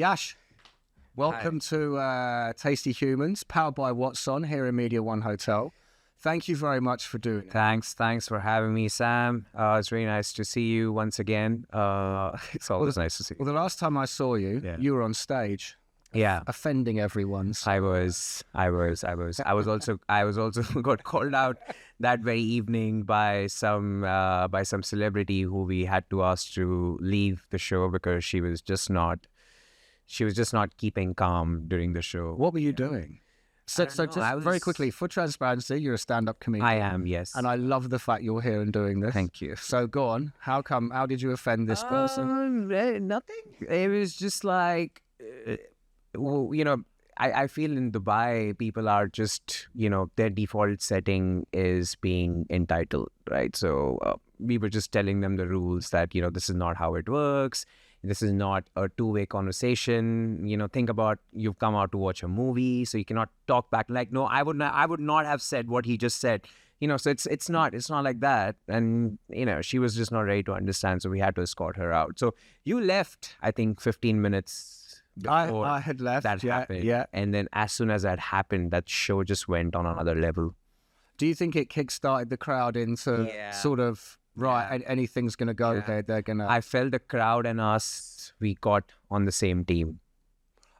Yash, welcome to Tasty Humans, powered by Watson here in Media One Hotel. Thank you very much for doing it. Thanks for having me, Sam. It's really nice to see you once again. It's always nice to see you. Well, the last time I saw you, you were on stage. Yeah, offending everyone. I was also got called out that very evening by some celebrity who we had to ask to leave the show because she was just not keeping calm during the show. What were you doing? So just very quickly, for transparency, you're a stand-up comedian. I am, yes. And I love the fact you're here and doing this. Thank you. So go on. How did you offend this person? Nothing. It was just like, I feel in Dubai, people are just, their default setting is being entitled, right? So we were just telling them the rules that, this is not how it works. This is not a two-way conversation. Think about you've come out to watch a movie, so you cannot talk back like, no, I would not have said what he just said. So it's not like that. And she was just not ready to understand, so we had to escort her out. So you left, I think, 15 minutes before I had left. That happened. Yeah. And then as soon as that happened, that show just went on another level. Do you think it kick-started the crowd into sort of, right, anything's going to go there, they're going to... I felt the crowd and us, we got on the same team.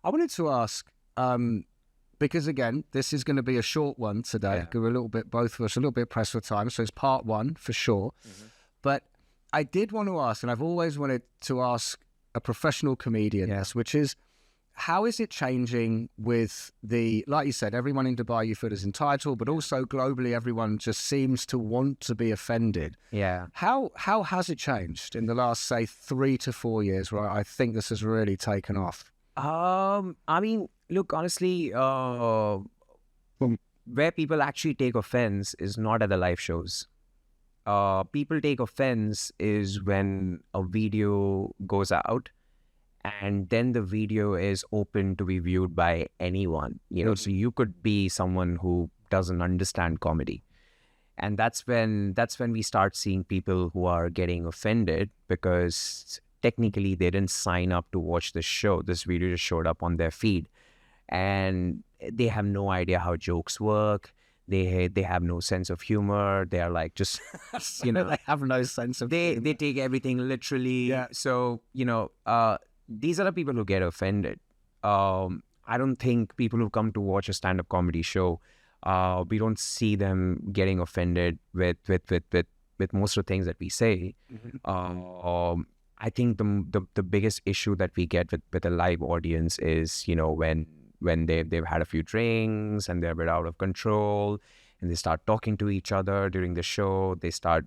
I wanted to ask, because again, this is going to be a short one today. We're a little bit, both of us, a little bit pressed for time, so it's part one for sure. Mm-hmm. But I did want to ask, and I've always wanted to ask a professional comedian this, which is, how is it changing with like you said, everyone in Dubai you feel is entitled, but also globally everyone just seems to want to be offended. Yeah. How has it changed in the last, say, 3 to 4 years, where I think this has really taken off? I mean, look, honestly, where people actually take offense is not at the live shows. People take offense is when a video goes out and then the video is open to be viewed by anyone, so you could be someone who doesn't understand comedy. And that's when we start seeing people who are getting offended because technically they didn't sign up to watch the show. This video just showed up on their feed and they have no idea how jokes work. They have no sense of humor. They are like just, they have no sense of humor. They take everything literally. Yeah. So, these are the people who get offended. I don't think people who come to watch a stand-up comedy show, we don't see them getting offended with most of the things that we say. Mm-hmm. I think the biggest issue that we get with a live audience is, when they've had a few drinks and they're a bit out of control and they start talking to each other during the show, they start,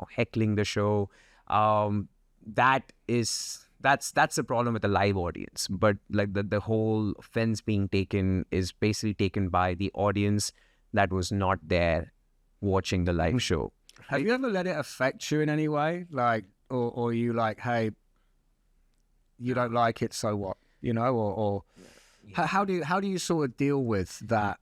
heckling the show. That's the problem with the live audience. But like the whole offense being taken is basically taken by the audience that was not there watching the live show. Have you ever let it affect you in any way? Like, or you like, hey, you don't like it, so what? How do you sort of deal with that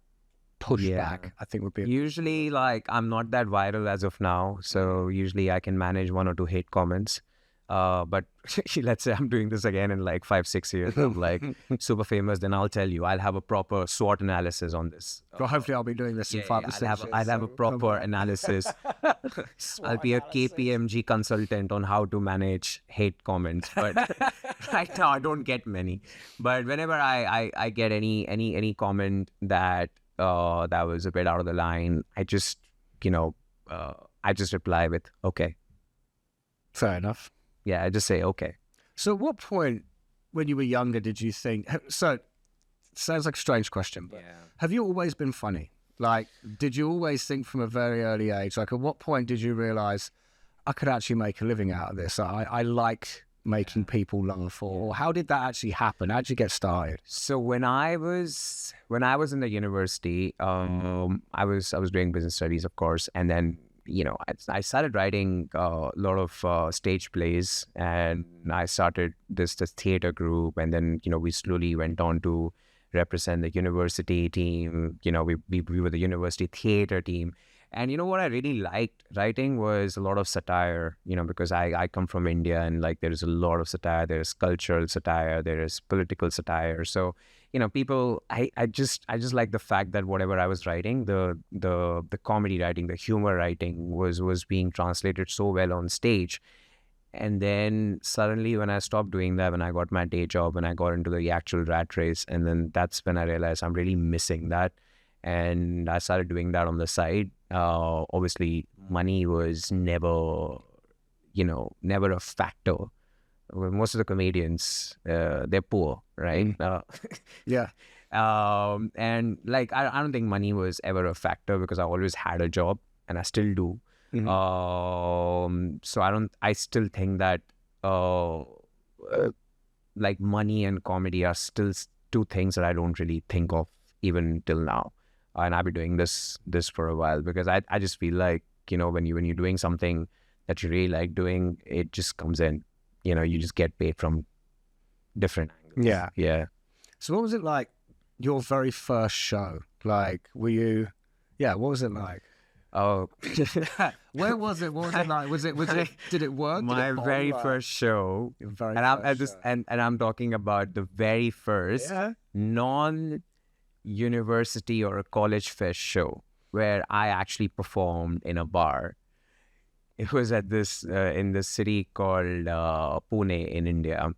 pushback? I think would be usually, like, I'm not that viral as of now, so usually I can manage 1 or 2 hate comments. But let's say I'm doing this again in like 5-6 years, I'm like super famous, then I'll tell you, I'll have a proper SWOT analysis on this. Well, hopefully I'll be doing this in 5 to 6 years. I'll have a proper analysis. I'll be a KPMG consultant on how to manage hate comments. But right now I don't get many. But whenever I get any comment that that was a bit out of the line, I just reply with, okay. Fair enough. Yeah, I just say, okay. So at what point when you were younger did you think, so it sounds like a strange question, but have you always been funny? Like, did you always think from a very early age, like at what point did you realize I could actually make a living out of this? I like making people laugh, or how did that actually happen? How did you get started? So when I was in the university, I was doing business studies, of course, and then I started writing a lot of stage plays, and I started this theater group, and then we slowly went on to represent the university team. We were the university theater team, And you know what I really liked writing was a lot of satire, because I come from India, and like there is a lot of satire. There's cultural satire, there is political satire. So, people, I just like the fact that whatever I was writing, the comedy writing, the humor writing was being translated so well on stage. And then suddenly when I stopped doing that, when I got my day job, when I got into the actual rat race, and then that's when I realized I'm really missing that. And I started doing that on the side. Obviously, money was never a factor. Well, most of the comedians, they're poor, right? Yeah. And like, I don't think money was ever a factor because I always had a job and I still do. So I still think that like money and comedy are still two things that I don't really think of even till now. And I've been doing this for a while because I just feel like, when you're doing something that you really like doing, it just comes in, you just get paid from different angles. Yeah. Yeah. So what was it like, your very first show? Like, what was it like? Oh, Where was it? What was it like? Did it work? my very first show, Your very and I'm first at this, show. and I'm talking about the very first non-university or a college fest show where I actually performed in a bar. It was at this in this city called Pune in India,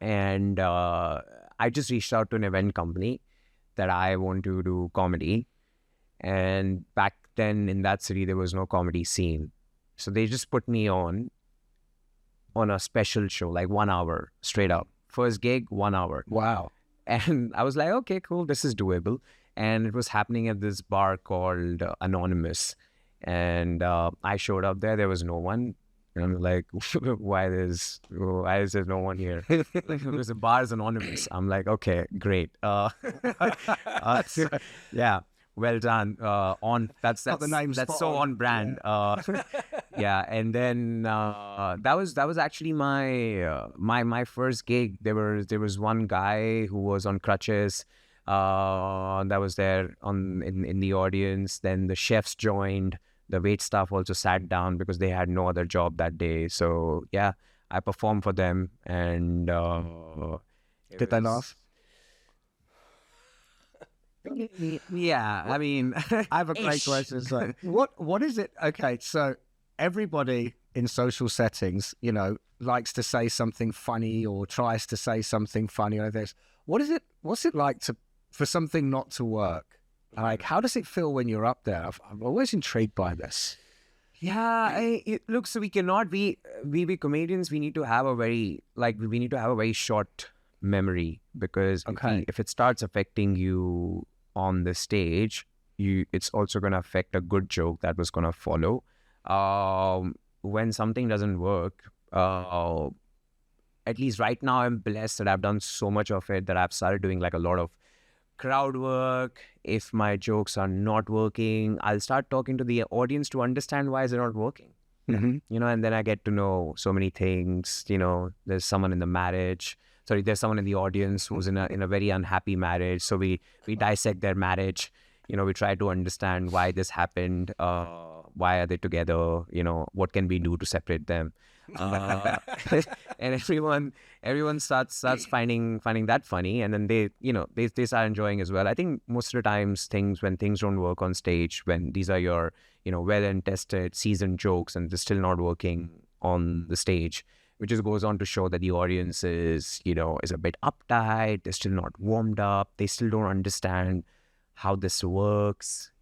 and I just reached out to an event company that I want to do comedy. And back then in that city, there was no comedy scene. So they just put me on a special show, like 1 hour straight up. First gig, 1 hour. Wow. And I was like, okay, cool, this is doable. And it was happening at this bar called Anonymous. And I showed up there was no one. And I'm like, why is there no one here? Because the bar is anonymous. I'm like, okay, great. Yeah, well done. That's the name that's spot so on. on brand. Yeah, and then that was actually my first gig. There was one guy who was on crutches. That was there in the audience. Then the chefs joined. The wait staff also sat down because they had no other job that day. So yeah, I performed for them, and Did they laugh? Yeah, I mean, I have a great question. So, what is it? Okay, so everybody in social settings, likes to say something funny or tries to say something funny like this. What's it like for something not to work? Like, how does it feel when you're up there? I'm always intrigued by this. Yeah, look, so we cannot be comedians. We need to have a very short memory, because if it starts affecting you on the stage, it's also going to affect a good joke that was going to follow. When something doesn't work, at least right now, I'm blessed that I've done so much of it that I've started doing like a lot of crowd work. If my jokes are not working, I'll start talking to the audience to understand why they're not working. Mm-hmm. And then I get to know so many things. There's someone in the audience who's in a very unhappy marriage. So we dissect their marriage. We try to understand why this happened. Why are they together? What can we do to separate them? And everyone starts finding that funny, and then they start enjoying as well. I think most of the times when things don't work on stage, when these are your well and tested seasoned jokes and they're still not working on the stage, which just goes on to show that the audience is a bit uptight. They're still not warmed up. They still don't understand how this works.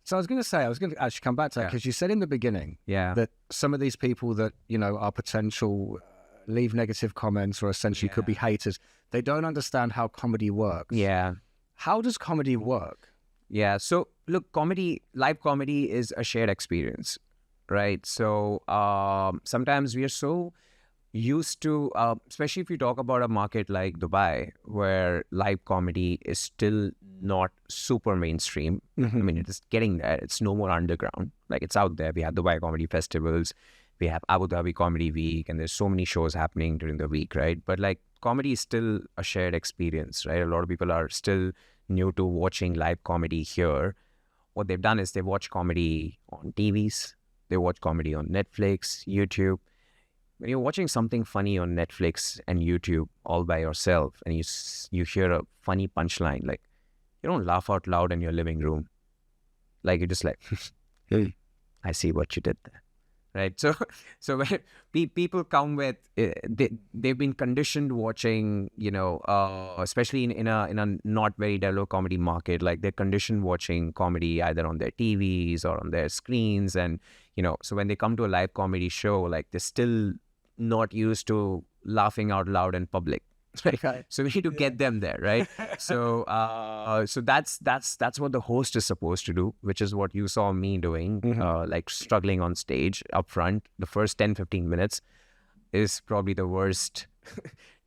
So I was going to actually come back to that, because you said in the beginning that some of these people that, are potential leave negative comments or essentially could be haters, they don't understand how comedy works. Yeah. How does comedy work? Yeah. So look, live comedy is a shared experience, right? So sometimes we are so used to, especially if you talk about a market like Dubai, where live comedy is still not super mainstream. Mm-hmm. I mean, it is getting there. It's no more underground. Like, it's out there. We have Dubai comedy festivals. We have Abu Dhabi Comedy Week, and there's so many shows happening during the week, right? But like, comedy is still a shared experience, right? A lot of people are still new to watching live comedy here. what they've done is they watch comedy on TVs, they watch comedy on Netflix, YouTube. When you're watching something funny on Netflix and YouTube all by yourself, and you hear a funny punchline, like, you don't laugh out loud in your living room. Like, you're just like, hey, I see what you did there. Right? So when people come with, they've been conditioned watching, especially in a not very developed comedy market, like they're conditioned watching comedy either on their TVs or on their screens. And, so when they come to a live comedy show, like they're still not used to laughing out loud in public. Right? So we need to get them there, right? So that's what the host is supposed to do, which is what you saw me doing, like struggling on stage up front. The first 10-15 minutes is probably the worst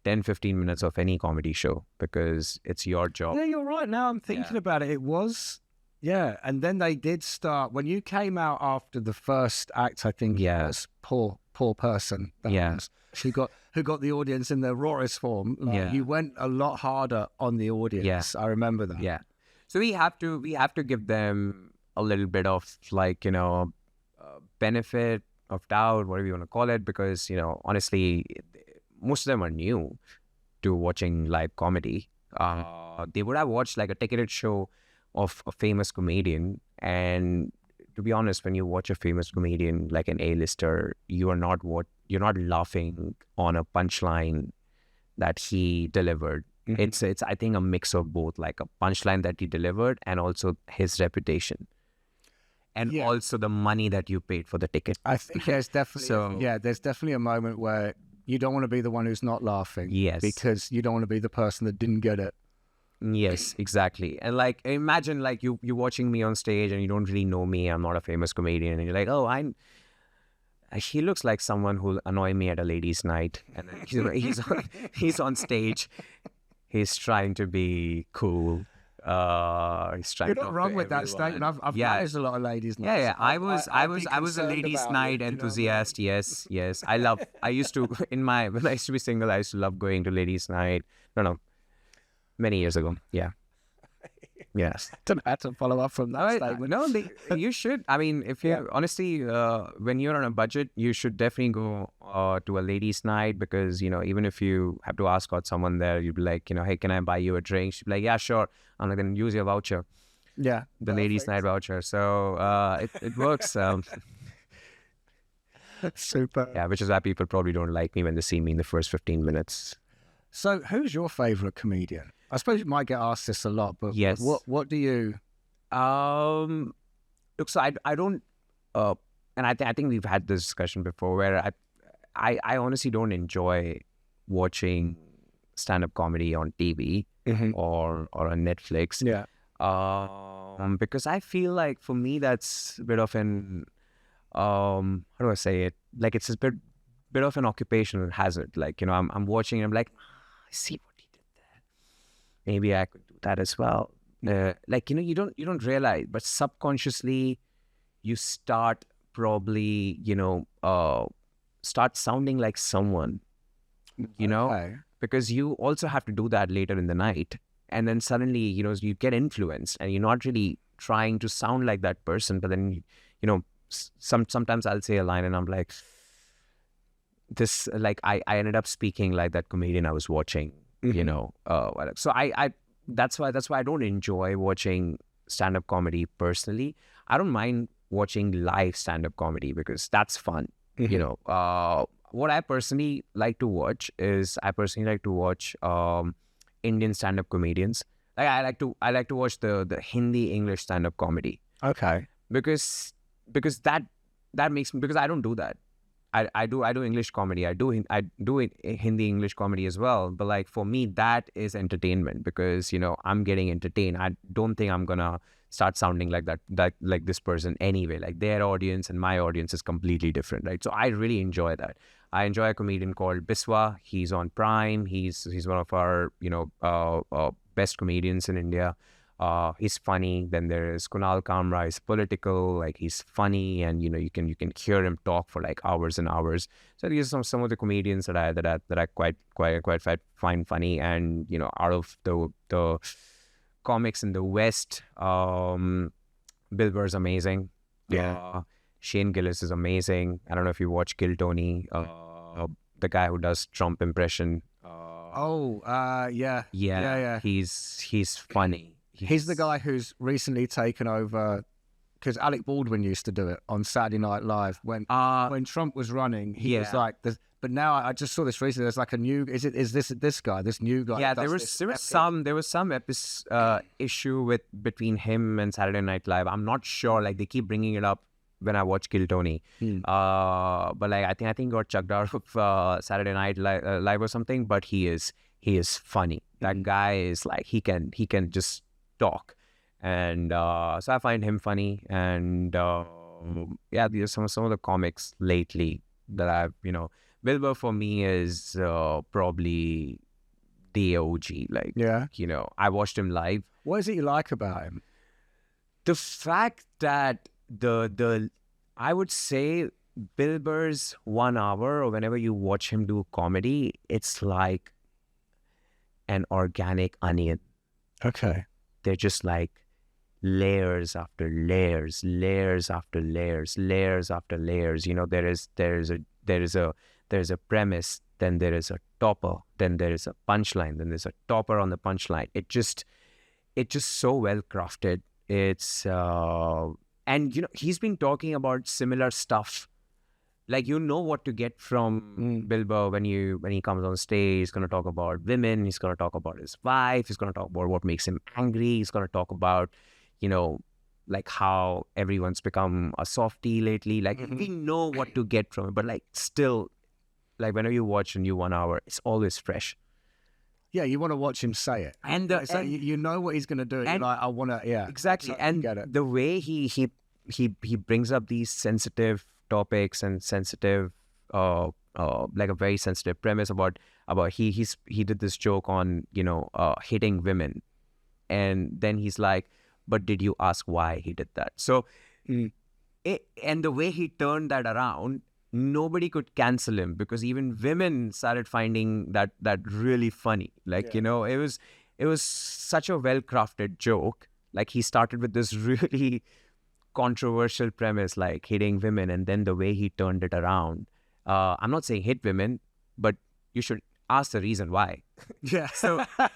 10-15 minutes of any comedy show, because it's your job. Yeah, you're right. Now I'm thinking about it. It was, and then they did start, when you came out after the first act, I think it was poor person. Was, who got the audience in their rawest form. You went a lot harder on the audience. I remember that. Yeah. So we have to give them a little bit of, like, benefit of doubt, whatever you want to call it, because, honestly, most of them are new to watching live comedy. They would have watched like a ticketed show of a famous comedian, and to be honest, when you watch a famous comedian like an A-lister, you're not laughing on a punchline that he delivered. It's I think a mix of both, like a punchline that he delivered and also his reputation, and also the money that you paid for the ticket. I think there's definitely there's definitely a moment where you don't want to be the one who's not laughing. Yes, because you don't want to be the person that didn't get it. Yes, exactly. And like, imagine like you're watching me on stage and you don't really know me. I'm not a famous comedian, and you're like, oh, he looks like someone who'll annoy me at a ladies' night, and then he's on stage. He's trying to be cool. He's trying. You're not wrong with that statement. I've managed a lot of ladies' nights. Yeah. I was a ladies' night enthusiast. Yes. I used to when I used to be single, I used to love going to ladies' night. No. Many years ago. Yeah. Yes. Don't have to follow up from that statement. No, you should. I mean, if you honestly, when you're on a budget, you should definitely go to a ladies' night, because, even if you have to ask out someone there, you'd be like, hey, can I buy you a drink? She'd be like, yeah, sure. I'm like, then use your voucher. Yeah. The ladies' night voucher. So it works. Super. Yeah, which is why people probably don't like me when they see me in the first 15 minutes. So who's your favorite comedian? I suppose you might get asked this a lot, but yes. What do you? Look, so I don't, and I think we've had this discussion before, where I honestly don't enjoy watching stand-up comedy on TV or on Netflix. Yeah. Because I feel like for me that's a bit of an how do I say it? Like, it's a bit of an occupational hazard. Like, I'm watching and I'm like, I see what he did there. Maybe I could do that as well. Like, you don't realize, but subconsciously you start probably, start sounding like someone, because you also have to do that later in the night. And then suddenly, you get influenced and you're not really trying to sound like that person. But then, sometimes I'll say a line and I'm like, this, like, I ended up speaking like that comedian I was watching, so that's why I don't enjoy watching stand-up comedy personally. I don't mind watching live stand-up comedy because that's fun. What I personally like to watch is Indian stand-up comedians. Like, I like to watch the Hindi English stand-up comedy. Okay. Because that makes me, because I don't do that. I do English comedy. I do Hindi English comedy as well. But like, for me, that is entertainment, because I'm getting entertained. I don't think I'm gonna start sounding like that like this person anyway. Like, their audience and my audience is completely different, right? So I really enjoy that. I enjoy a comedian called Biswa. He's on Prime. He's one of our best comedians in India. He's funny. Then there is Kunal Kamra. He's political. Like, he's funny, and you can hear him talk for like hours and hours. So these are some of the comedians that I quite find funny. And out of the comics in the West, Bill Burr's amazing. Yeah. Shane Gillis is amazing. I don't know if you watch Kill Tony, the guy who does Trump impression. Yeah. He's funny. He's the guy who's recently taken over, because Alec Baldwin used to do it on Saturday Night Live when Trump was running. He was like, but now I just saw this recently. There's like a new. Is this guy? This new guy? Yeah, there was some issue between him and Saturday Night Live. I'm not sure. Like they keep bringing it up when I watch Kill Tony. But like I think he got chucked out of Saturday Night Live or something. But he is funny. That guy is like he can just talk, and so I find him funny. And these are some of the comics lately that I've Bill Burr for me is probably the OG. Like I watched him live. What is it you like about him? The fact that I would say Bill Burr's 1 hour, or whenever you watch him do comedy, it's like an organic onion. Okay. They're just like layers after layers, layers after layers, layers after layers. There's a premise, then there is a topper, then there is a punchline, then there's a topper on the punchline. It's just so well crafted. It's and he's been talking about similar stuff. Like what to get from Bill Burr when he comes on stage. He's gonna talk about women, he's gonna talk about his wife, he's gonna talk about what makes him angry, he's gonna talk about, like how everyone's become a softie lately. Like we know what to get from it, but like still, like whenever you watch a new 1 hour, it's always fresh. Yeah, you want to watch him say it, and you know what he's going to do. And like, I want to, exactly. And the way he brings up these sensitive topics and sensitive, like a very sensitive premise about he did this joke on hitting women, and then he's like, but did you ask why he did that? So, and the way he turned that around, nobody could cancel him, because even women started finding that really funny. Like, it was such a well-crafted joke. Like he started with this really controversial premise, like hitting women, and then the way he turned it around. I'm not saying hit women, but you should ask the reason why. Yeah. So, I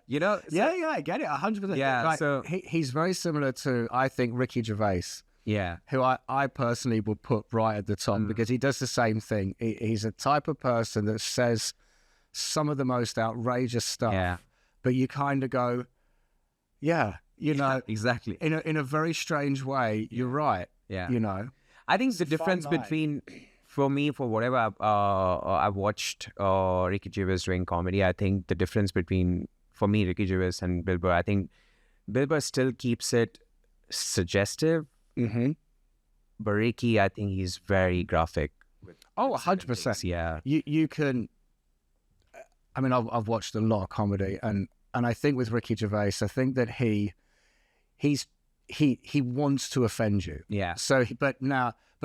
get it, 100%. Yeah. Like, so he's very similar to, I think, Ricky Gervais. Yeah. Who I personally would put right at the top, because he does the same thing. He's a type of person that says some of the most outrageous stuff. Yeah. But you kind of go, exactly. In a very strange way, you're right. Yeah. I think the difference between, for me, for whatever I've watched Ricky Gervais doing comedy, I think the difference between, for me, Ricky Gervais and Bill Burr, I think Bill Burr still keeps it suggestive. But Ricky, I think he's very graphic. 100%. Yeah. You can. I mean, I've watched a lot of comedy, and I think with Ricky Gervais, I think that he wants to offend you. Yeah. So, but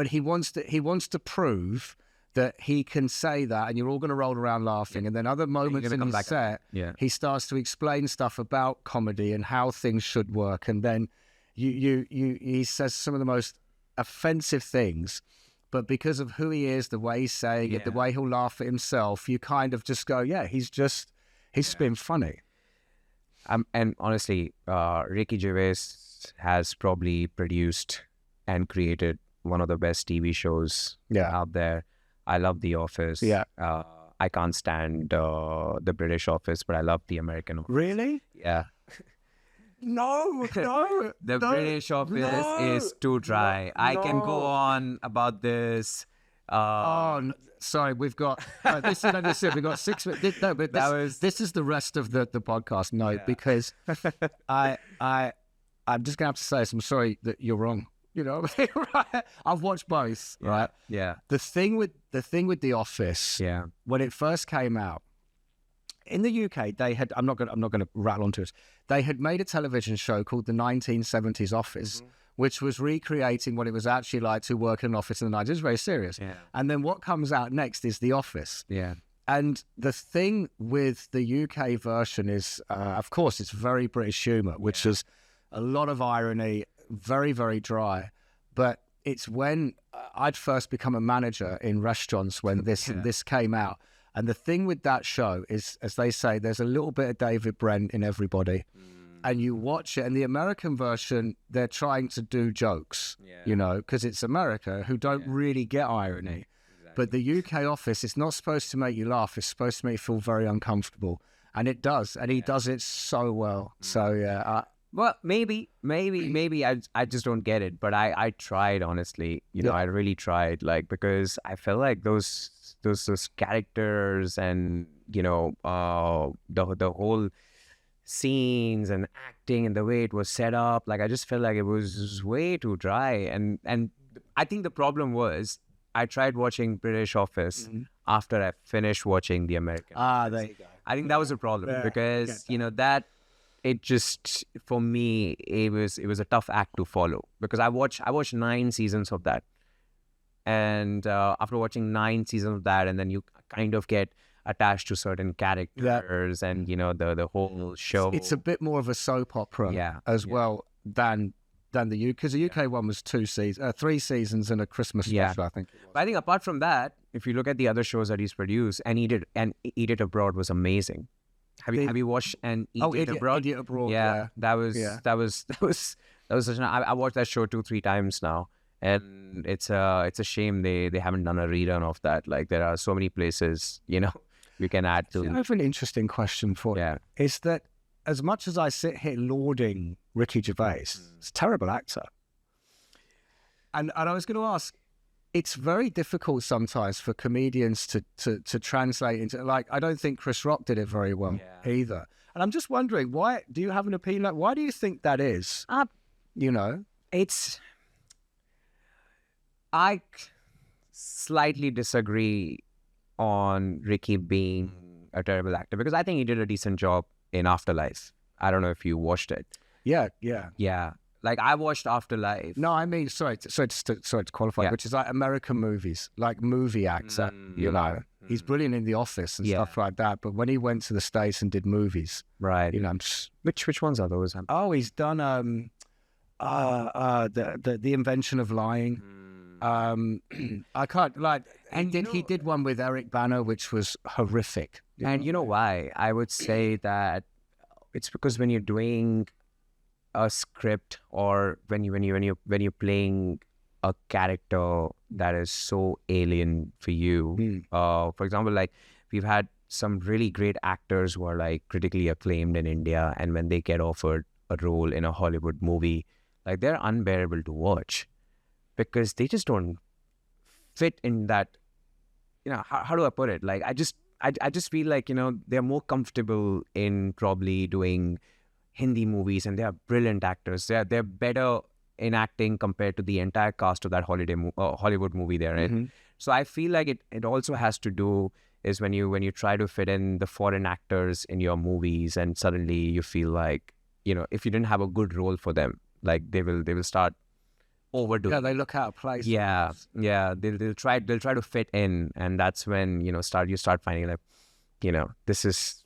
he wants to prove that he can say that, and you're all going to roll around laughing. And then other moments in his set, he starts to explain stuff about comedy and how things should work, and then he says some of the most offensive things, but because of who he is, the way he's saying it, the way he'll laugh at himself, you kind of just go, he's been funny. And honestly, Ricky Gervais has probably produced and created one of the best TV shows out there. I love The Office. Yeah. I can't stand the British Office, but I love the American Office. Really? Yeah. No. The British Office is too dry. I can go on about this. Sorry, we've got this is we've got 6 minutes. No, but this is the rest of the podcast. No, because I'm just gonna have to say this. I'm sorry that you're wrong. Right? I've watched both. Right? Yeah. The thing with The Office. Yeah. When it first came out in the UK, they had. I'm not gonna rattle onto it. They had made a television show called The 1970s Office, which was recreating what it was actually like to work in an office in the 90s. It was very serious. Yeah. And then what comes out next is The Office. Yeah. And the thing with the UK version is, of course, it's very British humour, which is a lot of irony, very, very dry. But it's when I'd first become a manager in restaurants when this came out. And the thing with that show is, as they say, there's a little bit of David Brent in everybody. And you watch it, and the American version, they're trying to do jokes, you know, because it's America, who don't really get irony. But the UK office, it's not supposed to make you laugh. It's supposed to make you feel very uncomfortable. And it does. And he does it so well. So, yeah. Well, maybe I just don't get it. But I tried, honestly. You know, I really tried, like, because I felt like those characters and, you know, the whole scenes and acting and the way it was set up, like, I just felt like it was way too dry. And I think the problem was I tried watching British Office after I finished watching the American. There you go. I think that was a problem because, you know, that it just, for me, it was a tough act to follow because I watched 9 seasons of that. And after watching 9 seasons of that, and then you kind of get attached to certain characters and, you know, the whole show. It's a bit more of a soap opera well than the UK, because the UK one was 3 seasons and a Christmas special, I think. But I think apart from that, if you look at the other shows that he's produced, and Eat It Abroad was amazing. Have you watched Eat It Abroad? Idiot Abroad. That was such an. I watched that show 2-3 times now, and it's a shame they haven't done a rerun of that. Like, there are so many places, you know, you can add to. I have an interesting question for you. Is that as much as I sit here lauding Ricky Gervais, he's a terrible actor. And I was going to ask, it's very difficult sometimes for comedians to translate into, like, I don't think Chris Rock did it very well either. And I'm just wondering, why do you have an opinion? Like, why do you think that is? You know, I slightly disagree on Ricky being a terrible actor because I think he did a decent job in Afterlife. I don't know if you watched it. Yeah. Like, I watched Afterlife. No, I mean, sorry to qualify, which is like American movies, like movie actor, you know. He's brilliant in The Office and stuff like that. But when he went to the States and did movies, right? You know, which ones are those? Oh, he's done the Invention of Lying. I can't like, and he did one with Eric Bana, which was horrific. And you know why? I would say that it's because when you're doing a script or when you're playing a character that is so alien for you. For example, like, we've had some really great actors who are like critically acclaimed in India, and when they get offered a role in a Hollywood movie, like, they're unbearable to watch because they just don't fit in that. You know, how do I put it? Like, I just feel like, you know, they're more comfortable in probably doing Hindi movies, and they are brilliant actors. They're better in acting compared to the entire cast of that Hollywood movie they're in. So I feel like it also has to do is when you try to fit in the foreign actors in your movies, and suddenly you feel like, you know, if you didn't have a good role for them, like, they will start overdoing. Yeah, they look out of place. Yeah. They'll try to fit in, and that's when, you know, you start finding, like, you know, this is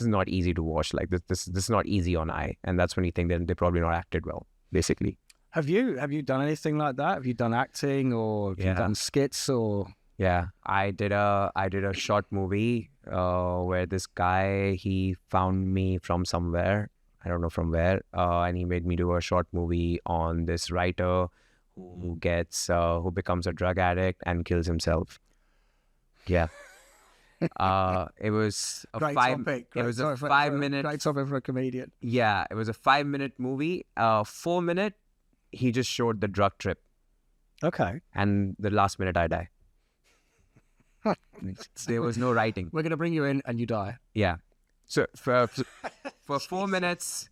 not easy to watch. Like, this is not easy on eye, and that's when you think that they probably not acted well, basically. Have you done anything like that? Have you done acting, or have you done skits, or? Yeah, I did a short movie where this guy, he found me from somewhere. I don't know from where, and he made me do a short movie on this writer who becomes a drug addict and kills himself. Yeah. It was a Great 5 topic. It was a 5-minute. Great topic for a comedian. Yeah, it was a 5-minute movie. 4-minute, he just showed the drug trip. Okay. And the last minute, I die. There was no writing. We're gonna bring you in, and you die. Yeah. So for 4 minutes,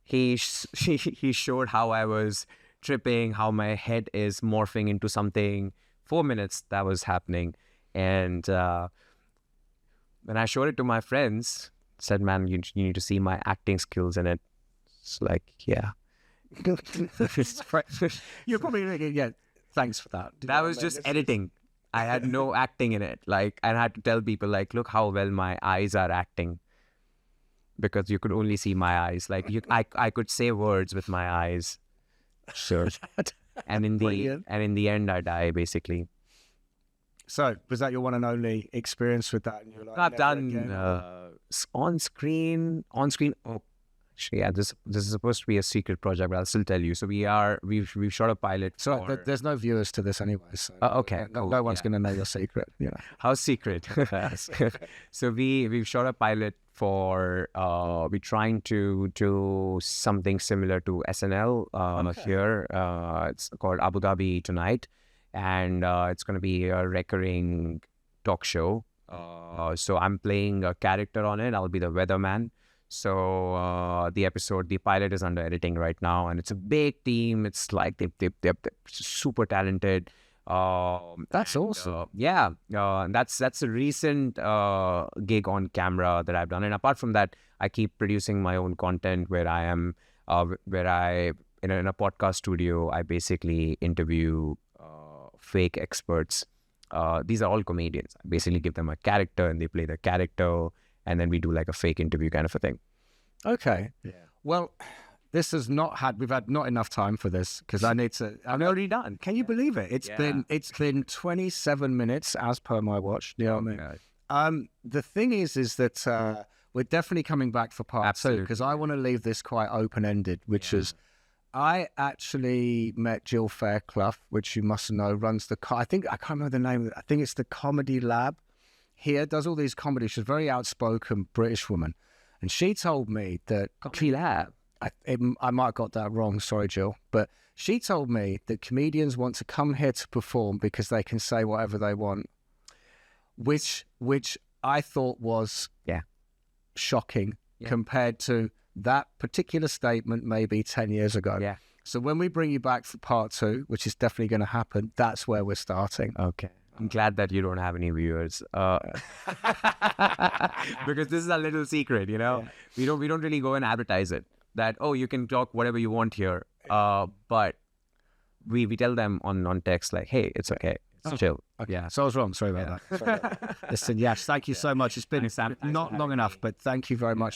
he showed how I was tripping, how my head is morphing into something. 4 minutes that was happening, and when I showed it to my friends, said, "Man, you need to see my acting skills in it." It's like, yeah. You're probably thinking, yeah, thanks for that. That was just editing. I had no acting in it. Like, I had to tell people, like, look how well my eyes are acting. because you could only see my eyes. Like I could say words with my eyes. Sure. And in the end, I die basically. So was that your one and only experience with that? And you're like, I've never done again? on screen. Oh, actually, yeah, this is supposed to be a secret project, but I'll still tell you. So we've shot a pilot. So there's no viewers to this anyway. So okay, no one's going to know your secret. How secret? So we've shot a pilot for we're trying to do something similar to SNL here. It's called Abu Dhabi Tonight, and it's going to be a recurring talk show. So I'm playing a character on it. I'll be the weatherman. So the pilot is under editing right now, and it's a big team. It's like they're super talented. That's awesome. And that's a recent gig on camera that I've done. And apart from that, I keep producing my own content where I am, in a podcast studio, I basically interview fake experts. These are all comedians. I basically give them a character and they play the character, and then we do like a fake interview kind of a thing. Okay. Yeah. Well, we've had not enough time for this because I'm already done. Can you believe it? It's been 27 minutes as per my watch. You know what I mean? The thing is that we're definitely coming back for part two because I want to leave this quite open-ended, which is I actually met Jill Fairclough, which you must know, runs I can't remember the name of it. I think it's the Comedy Lab here, does all these comedies. She's a very outspoken British woman. And she told me that Comedy Lab. I might have got that wrong, sorry, Jill. But she told me that comedians want to come here to perform because they can say whatever they want, which I thought was shocking compared to that particular statement maybe 10 years ago. Yeah. So when we bring you back for part two, which is definitely going to happen, that's where we're starting. Okay. I'm glad that you don't have any viewers, because this is a little secret, Yeah. We don't really go and advertise it. That you can talk whatever you want here, but we tell them on text like, hey, it's okay, it's chill. Okay. Yeah. So I was wrong. Sorry about that. Listen, Yash, thank you so much. It's been not long enough, but thank you very much.